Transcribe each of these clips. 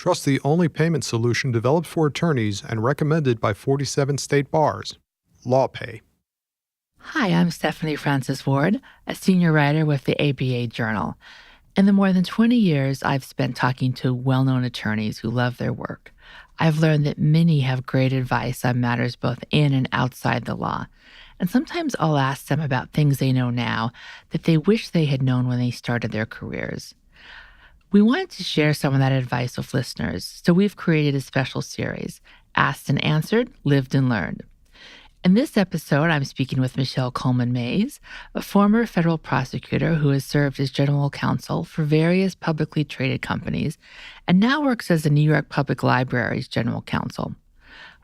Trust the only payment solution developed for attorneys and recommended by 47 state bars. LawPay. Hi, I'm Stephanie Francis Ward, a senior writer with the ABA Journal. In the more than 20 years I've spent talking to well-known attorneys who love their work, I've learned that many have great advice on matters both in and outside the law. And sometimes I'll ask them about things they know now that they wish they had known when they started their careers. We wanted to share some of that advice with listeners, so we've created a special series, Asked and Answered, Lived and Learned. In this episode, I'm speaking with Michele Coleman Mayes, a former federal prosecutor who has served as general counsel for various publicly traded companies and now works as the New York Public Library's general counsel.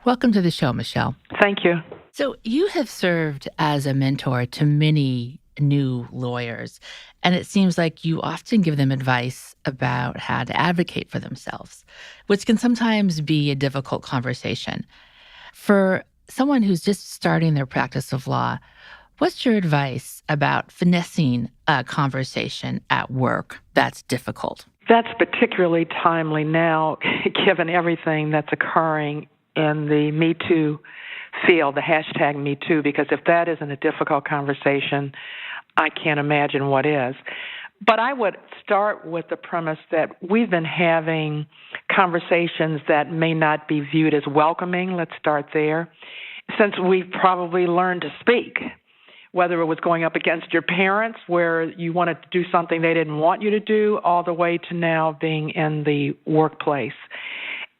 Welcome to the show, Michele. Thank you. So you have served as a mentor to many new lawyers, and it seems like you often give them advice about how to advocate for themselves, which can sometimes be a difficult conversation. For someone who's just starting their practice of law, what's your advice about finessing a conversation at work that's difficult? That's particularly timely now, given everything that's occurring in the Me Too field, the hashtag Me Too, because if that isn't a difficult conversation, I can't imagine what is. But I would start with the premise that we've been having conversations that may not be viewed as welcoming. Let's start there. Since we've probably learned to speak, whether it was going up against your parents where you wanted to do something they didn't want you to do, all the way to now being in the workplace.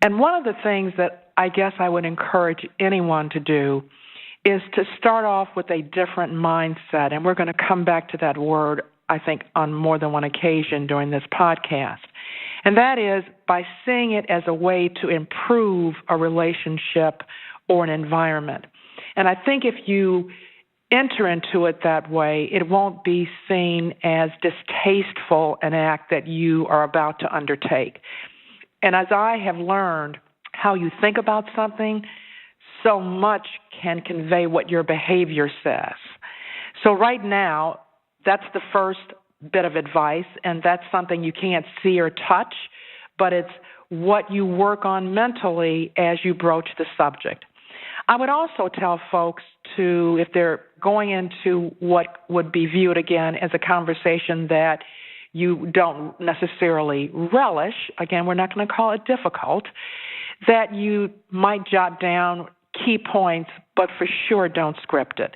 And one of the things that I guess I would encourage anyone to do is to start off with a different mindset. And we're going to come back to that word, I think, on more than one occasion during this podcast. And that is by seeing it as a way to improve a relationship or an environment. And I think if you enter into it that way, it won't be seen as distasteful an act that you are about to undertake. And as I have learned, how you think about something, so much can convey what your behavior says. So right now, that's the first bit of advice, and that's something you can't see or touch, but it's what you work on mentally as you broach the subject. I would also tell folks to, if they're going into what would be viewed again as a conversation that you don't necessarily relish, again, we're not going to call it difficult, that you might jot down key points, but for sure don't script it.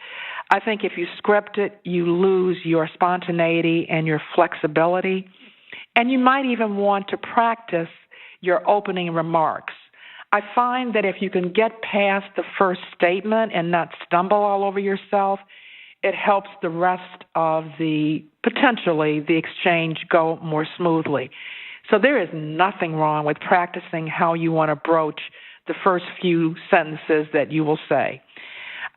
I think if you script it, you lose your spontaneity and your flexibility, and you might even want to practice your opening remarks. I find that if you can get past the first statement and not stumble all over yourself, it helps the rest of potentially the exchange go more smoothly. So there is nothing wrong with practicing how you want to broach the first few sentences that you will say.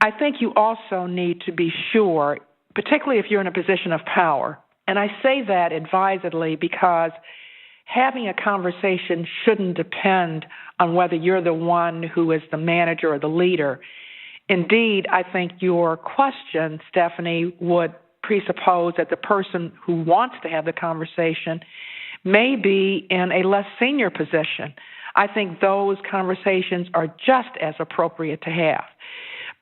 I think you also need to be sure, particularly if you're in a position of power, and I say that advisedly because having a conversation shouldn't depend on whether you're the one who is the manager or the leader. Indeed, I think your question, Stephanie, would presuppose that the person who wants to have the conversation may be in a less senior position. I think those conversations are just as appropriate to have.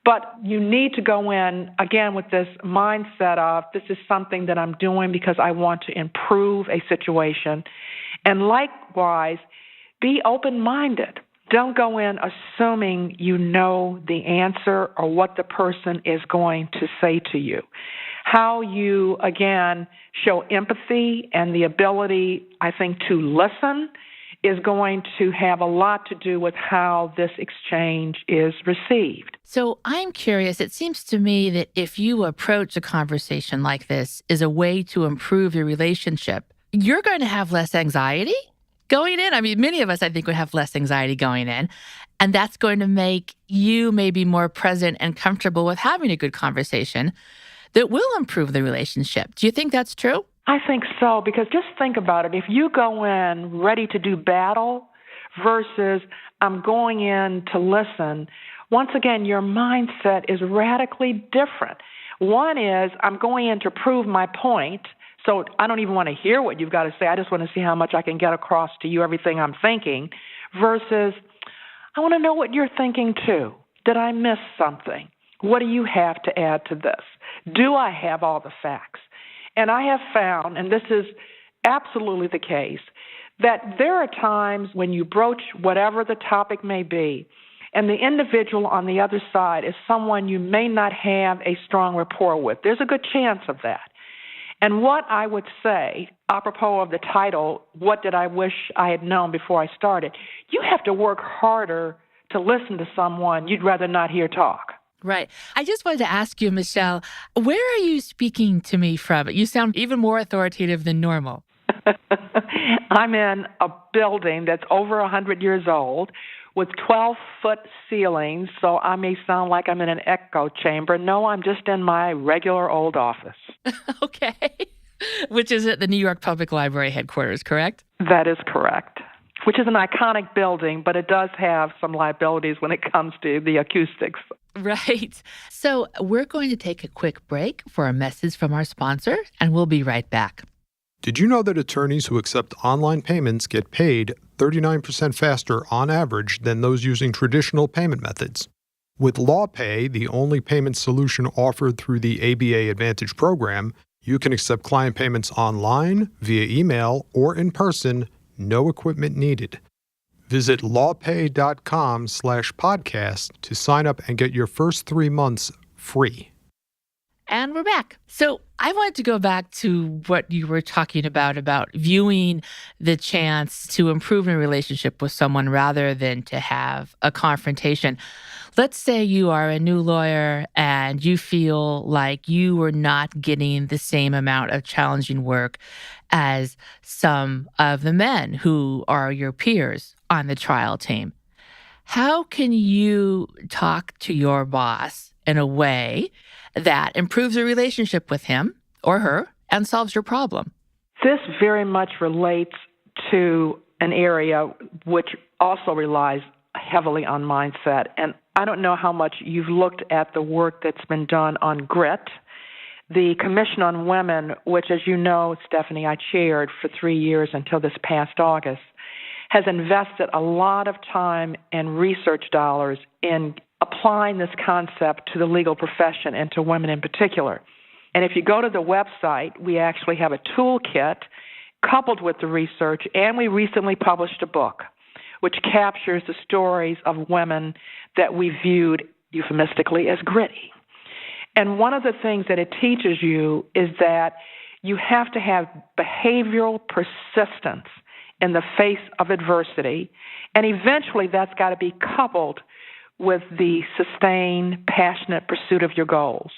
But you need to go in, again, with this mindset of this is something that I'm doing because I want to improve a situation. And likewise, be open-minded. Don't go in assuming you know the answer or what the person is going to say to you. How you, again, show empathy and the ability, I think, to listen is going to have a lot to do with how this exchange is received. So I'm curious, it seems to me that if you approach a conversation like this as a way to improve your relationship, you're going to have less anxiety going in. I mean, many of us, I think, would have less anxiety going in. And that's going to make you maybe more present and comfortable with having a good conversation that will improve the relationship. Do you think that's true? I think so, because just think about it. If you go in ready to do battle versus I'm going in to listen, once again, your mindset is radically different. One is I'm going in to prove my point, So I don't even want to hear what you've got to say. I just want to see how much I can get across to you, everything I'm thinking, versus I want to know what you're thinking too. Did I miss something? What do you have to add to this? Do I have all the facts? And I have found, and this is absolutely the case, that there are times when you broach whatever the topic may be, and the individual on the other side is someone you may not have a strong rapport with. There's a good chance of that. And what I would say, apropos of the title, What Did I Wish I Had Known Before I Started, you have to work harder to listen to someone you'd rather not hear talk. Right. I just wanted to ask you, Michele, where are you speaking to me from? You sound even more authoritative than normal. I'm in a building that's over 100 years old with 12-foot ceilings, so I may sound like I'm in an echo chamber. No, I'm just in my regular old office. Okay. Which is at the New York Public Library headquarters, correct? That is correct. Which is an iconic building, but it does have some liabilities when it comes to the acoustics. Right. So we're going to take a quick break for a message from our sponsor, and we'll be right back. Did you know that attorneys who accept online payments get paid 39% faster on average than those using traditional payment methods? With LawPay, the only payment solution offered through the ABA Advantage program, you can accept client payments online, via email, or in person, no equipment needed. Visit lawpay.com/podcast to sign up and get your first 3 months free. And we're back. So I wanted to go back to what you were talking about viewing the chance to improve a relationship with someone rather than to have a confrontation. Let's say you are a new lawyer and you feel like you are not getting the same amount of challenging work as some of the men who are your peers on the trial team. How can you talk to your boss in a way that improves a relationship with him or her and solves your problem? This very much relates to an area which also relies heavily on mindset. And I don't know how much you've looked at the work that's been done on grit. The Commission on Women, which, as you know, Stephanie, I chaired for 3 years until this past August, has invested a lot of time and research dollars in applying this concept to the legal profession and to women in particular. And if you go to the website, we actually have a toolkit coupled with the research, and we recently published a book which captures the stories of women that we viewed euphemistically as gritty. And one of the things that it teaches you is that you have to have behavioral persistence in the face of adversity, and eventually that's got to be coupled with the sustained, passionate pursuit of your goals.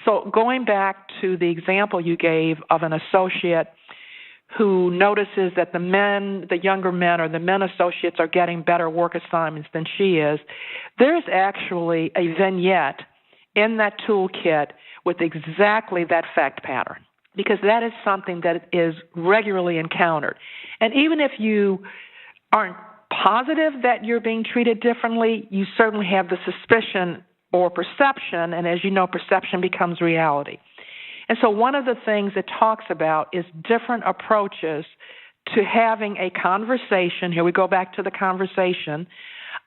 So going back to the example you gave of an associate who notices that the younger men or the men associates are getting better work assignments than she is, there's actually a vignette in that toolkit with exactly that fact pattern, because that is something that is regularly encountered. And even if you aren't positive that you're being treated differently, you certainly have the suspicion or perception, and as you know, perception becomes reality. And so one of the things it talks about is different approaches to having a conversation. Here we go back to the conversation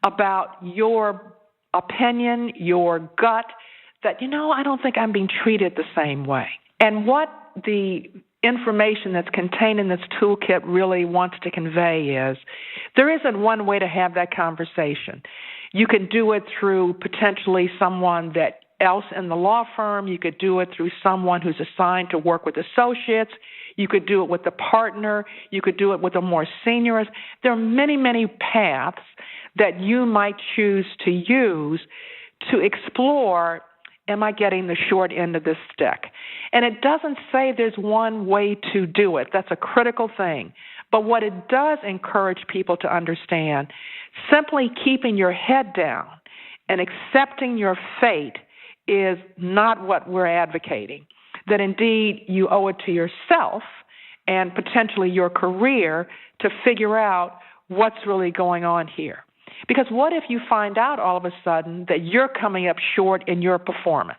about your opinion, your gut, that, I don't think I'm being treated the same way. And what the information that's contained in this toolkit really wants to convey is there isn't one way to have that conversation. You can do it through potentially someone else in the law firm. You could do it through someone who's assigned to work with associates. You could do it with a partner. You could do it with a more senior. There are many, many paths that you might choose to use to explore, am I getting the short end of this stick? And it doesn't say there's one way to do it. That's a critical thing. But what it does encourage people to understand, simply keeping your head down and accepting your fate is not what we're advocating. That indeed you owe it to yourself and potentially your career to figure out what's really going on here. Because what if you find out all of a sudden that you're coming up short in your performance?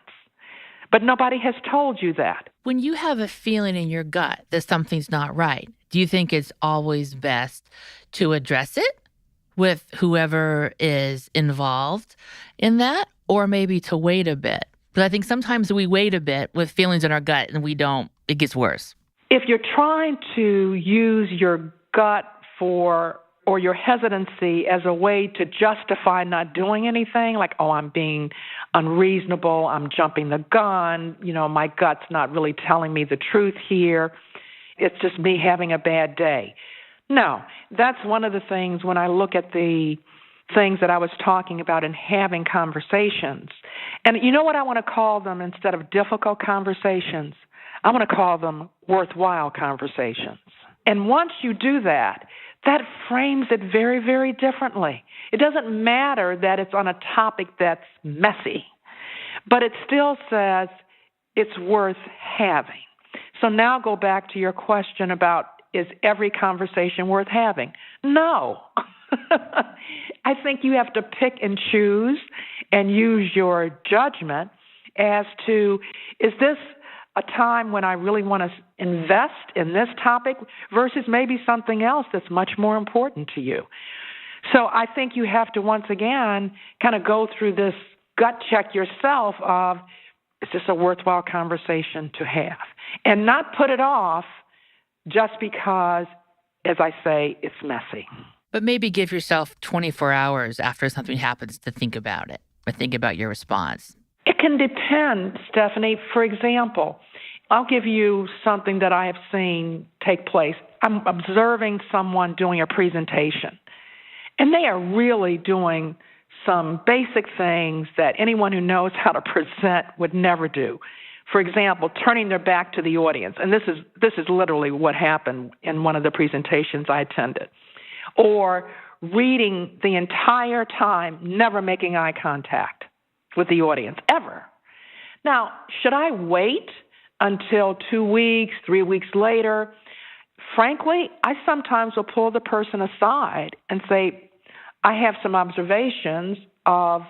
But nobody has told you that. When you have a feeling in your gut that something's not right, do you think it's always best to address it with whoever is involved in that, or maybe to wait a bit? Because I think sometimes we wait a bit with feelings in our gut and it gets worse. If you're trying to use your gut or your hesitancy as a way to justify not doing anything, like, oh, I'm being unreasonable, I'm jumping the gun, my gut's not really telling me the truth here, it's just me having a bad day. No, that's one of the things when I look at the things that I was talking about in having conversations. And you know what I want to call them instead of difficult conversations? I want to call them worthwhile conversations. And once you do that, that frames it very, very differently. It doesn't matter that it's on a topic that's messy, but it still says it's worth having. So now go back to your question about, is every conversation worth having? No. I think you have to pick and choose and use your judgment as to, is this a time when I really want to invest in this topic versus maybe something else that's much more important to you. So I think you have to, once again, kind of go through this gut check yourself of, is this a worthwhile conversation to have? And not put it off just because, as I say, it's messy. But maybe give yourself 24 hours after something happens to think about it or think about your response. It can depend, Stephanie. For example, I'll give you something that I have seen take place. I'm observing someone doing a presentation, and they are really doing some basic things that anyone who knows how to present would never do. For example, turning their back to the audience, and this is literally what happened in one of the presentations I attended, or reading the entire time, never making eye contact with the audience, ever. Now, should I wait until 2 weeks, 3 weeks later? Frankly, I sometimes will pull the person aside and say, I have some observations of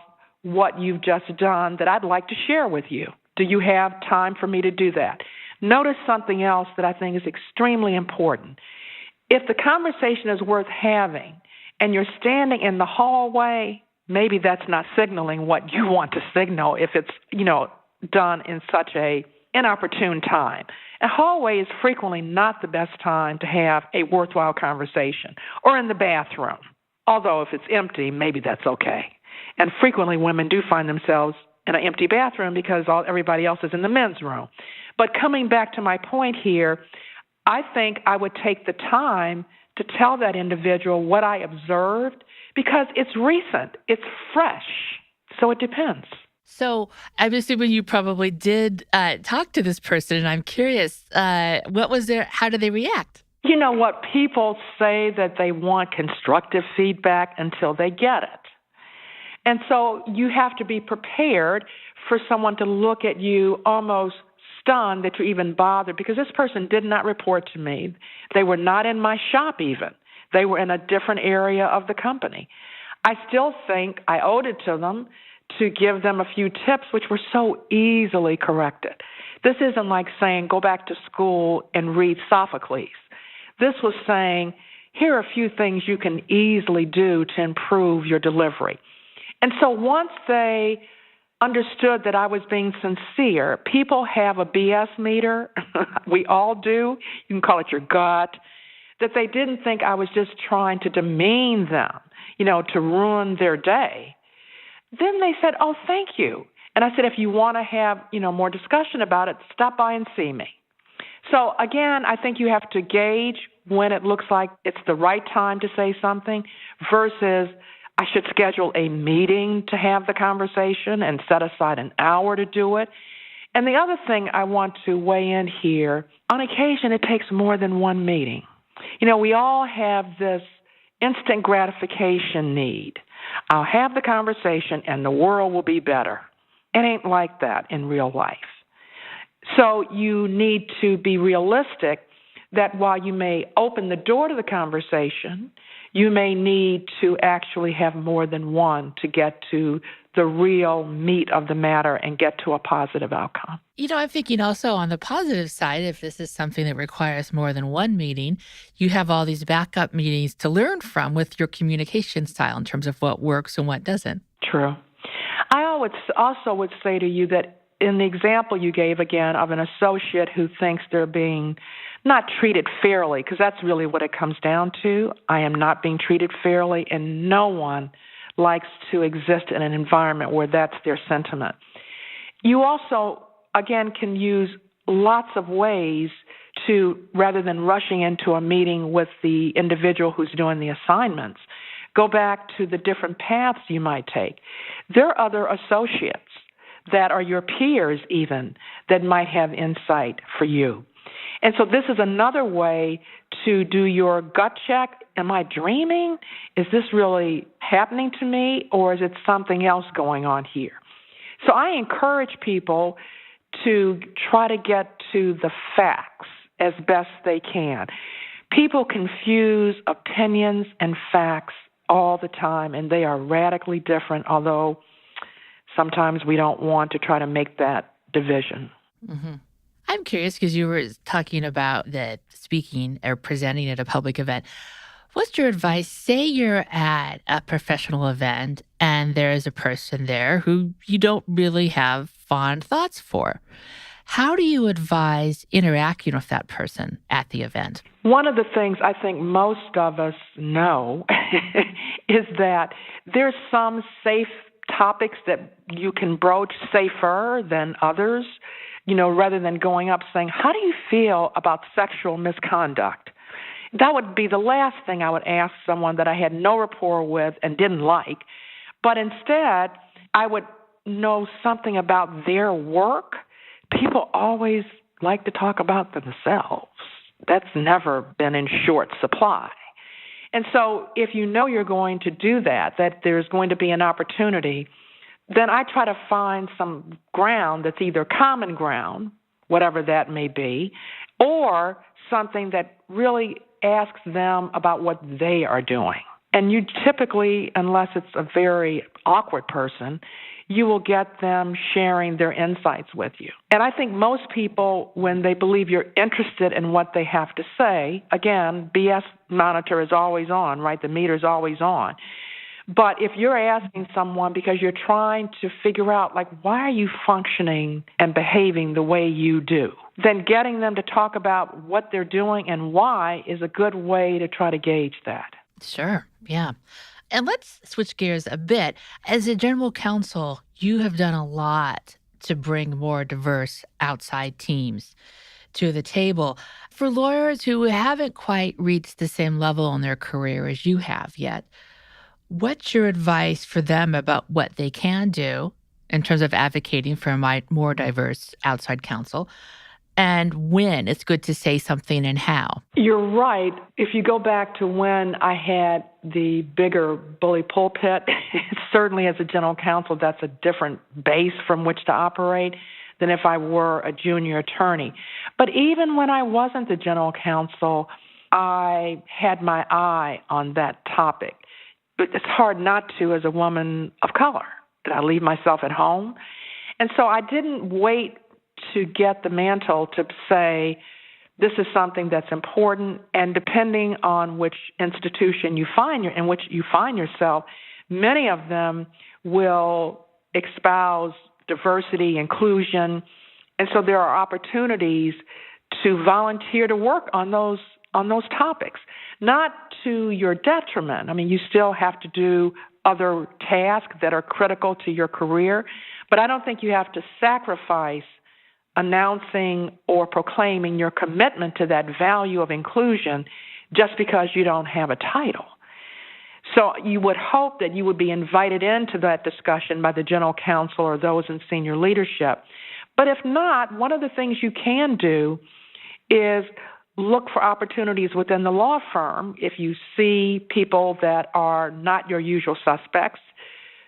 what you've just done that I'd like to share with you. Do you have time for me to do that? Notice something else that I think is extremely important. If the conversation is worth having and you're standing in the hallway, maybe that's not signaling what you want to signal if it's, done in such a inopportune time. A hallway is frequently not the best time to have a worthwhile conversation, or in the bathroom. Although if it's empty, maybe that's okay. And frequently women do find themselves in an empty bathroom because everybody else is in the men's room. But coming back to my point here, I think I would take the time to tell that individual what I observed because it's recent, it's fresh, so it depends. So I'm assuming you probably did talk to this person, and I'm curious, how did they react? You know what? People say that they want constructive feedback until they get it. And so you have to be prepared for someone to look at you almost stunned that you even bothered, because this person did not report to me. They were not in my shop even. They were in a different area of the company. I still think I owed it to them to give them a few tips, which were so easily corrected. This isn't like saying, go back to school and read Sophocles. This was saying, here are a few things you can easily do to improve your delivery. And so once they understood that I was being sincere, people have a BS meter. We all do. You can call it your gut. That they didn't think I was just trying to demean them, to ruin their day. Then they said, oh, thank you. And I said, if you want to have, more discussion about it, stop by and see me. So again, I think you have to gauge when it looks like it's the right time to say something versus I should schedule a meeting to have the conversation and set aside an hour to do it. And the other thing I want to weigh in here, on occasion it takes more than one meeting. We all have this instant gratification need. I'll have the conversation and the world will be better. It ain't like that in real life. So you need to be realistic that while you may open the door to the conversation, you may need to actually have more than one to get to the real meat of the matter and get to a positive outcome. I'm thinking also on the positive side, if this is something that requires more than one meeting, you have all these backup meetings to learn from with your communication style in terms of what works and what doesn't. True. I also would say to you that in the example you gave again of an associate who thinks they're being not treated fairly, because that's really what it comes down to. I am not being treated fairly, and no one likes to exist in an environment where that's their sentiment. You also, again, can use lots of ways to, rather than rushing into a meeting with the individual who's doing the assignments, go back to the different paths you might take. There are other associates that are your peers even that might have insight for you. And so this is another way to do your gut check. Am I dreaming? Is this really happening to me, or is it something else going on here? So I encourage people to try to get to the facts as best they can. People confuse opinions and facts all the time, and they are radically different, although sometimes we don't want to try to make that division. Mm-hmm. I'm curious because you were talking about the speaking or presenting at a public event. What's your advice? Say you're at a professional event and there is a person there who you don't really have fond thoughts for. How do you advise interacting with that person at the event? One of the things I think most of us know is that there's some safe topics that you can broach safer than others, rather than going up saying, how do you feel about sexual misconduct? That would be the last thing I would ask someone that I had no rapport with and didn't like. But instead, I would know something about their work. People always like to talk about themselves. That's never been in short supply. And so if you know you're going to do that there's going to be an opportunity, then I try to find some ground that's either common ground, whatever that may be, or something that really asks them about what they are doing. And you typically, unless it's a very awkward person, you will get them sharing their insights with you. And I think most people, when they believe you're interested in what they have to say, again, BS monitor is always on, right? The meter's always on. But if you're asking someone because you're trying to figure out, why are you functioning and behaving the way you do, then getting them to talk about what they're doing and why is a good way to try to gauge that. Sure. Yeah. And let's switch gears a bit. As a general counsel, you have done a lot to bring more diverse outside teams to the table. For lawyers who haven't quite reached the same level in their career as you have yet, what's your advice for them about what they can do in terms of advocating for a more diverse outside counsel, and when it's good to say something and how? You're right. If you go back to when I had the bigger bully pulpit, certainly as a general counsel, that's a different base from which to operate than if I were a junior attorney. But even when I wasn't the general counsel, I had my eye on that topic. It's hard not to as a woman of color. Did I leave myself at home? And so I didn't wait to get the mantle to say, this is something that's important, and depending on which institution in which you find yourself, many of them will espouse diversity, inclusion, and so there are opportunities to volunteer to work on those topics, not to your detriment. I mean, you still have to do other tasks that are critical to your career, but I don't think you have to sacrifice announcing or proclaiming your commitment to that value of inclusion just because you don't have a title. So you would hope that you would be invited into that discussion by the general counsel or those in senior leadership. But if not, one of the things you can do is look for opportunities within the law firm. If you see people that are not your usual suspects,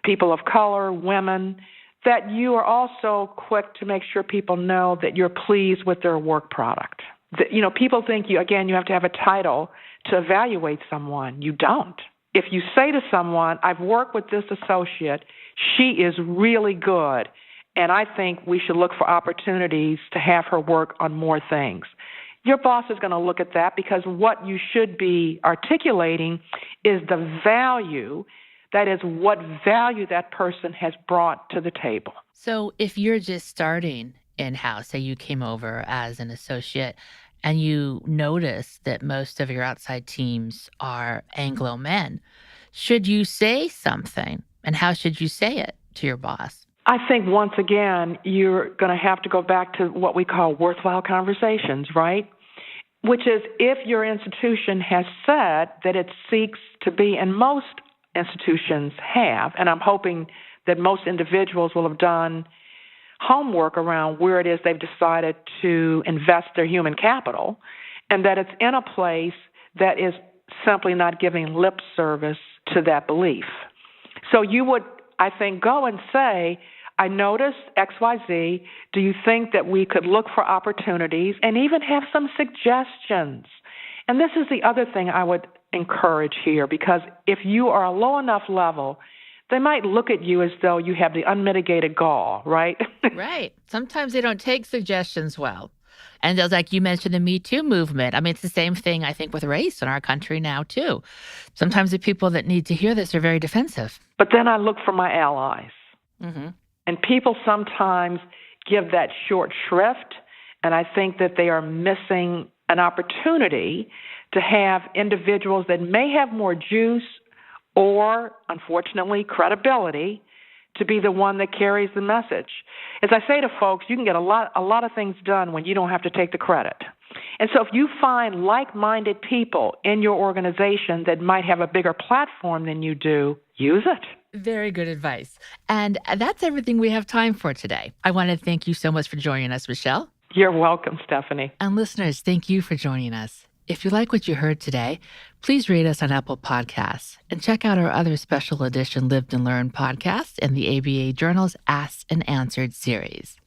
people of color, women, that you are also quick to make sure people know that you're pleased with their work product. People think you have to have a title to evaluate someone. You don't. If you say to someone, I've worked with this associate, she is really good, and I think we should look for opportunities to have her work on more things. Your boss is going to look at that because what you should be articulating is the value, that is, what value that person has brought to the table. So if you're just starting in-house, say you came over as an associate and you notice that most of your outside teams are Anglo men, should you say something? And how should you say it to your boss? I think, once again, you're going to have to go back to what we call worthwhile conversations, right? Which is, if your institution has said that it seeks to be, and most institutions have, and I'm hoping that most individuals will have done homework around where it is they've decided to invest their human capital, and that it's in a place that is simply not giving lip service to that belief. So you would, I think, go and say, I noticed XYZ. Do you think that we could look for opportunities and even have some suggestions? And this is the other thing I would encourage here, because if you are a low enough level, they might look at you as though you have the unmitigated gall, right? Right. Sometimes they don't take suggestions well. And just like you mentioned, the Me Too movement. I mean, it's the same thing, I think, with race in our country now, too. Sometimes the people that need to hear this are very defensive. But then I look for my allies. Mm-hmm. And people sometimes give that short shrift, and I think that they are missing an opportunity to have individuals that may have more juice or, unfortunately, credibility to be the one that carries the message. As I say to folks, you can get a lot of things done when you don't have to take the credit. And so if you find like-minded people in your organization that might have a bigger platform than you do, use it. Very good advice. And that's everything we have time for today. I want to thank you so much for joining us, Michele. You're welcome, Stephanie. And listeners, thank you for joining us. If you like what you heard today, please rate us on Apple Podcasts and check out our other special edition Lived and Learned podcast and the ABA Journal's Asked and Answered series.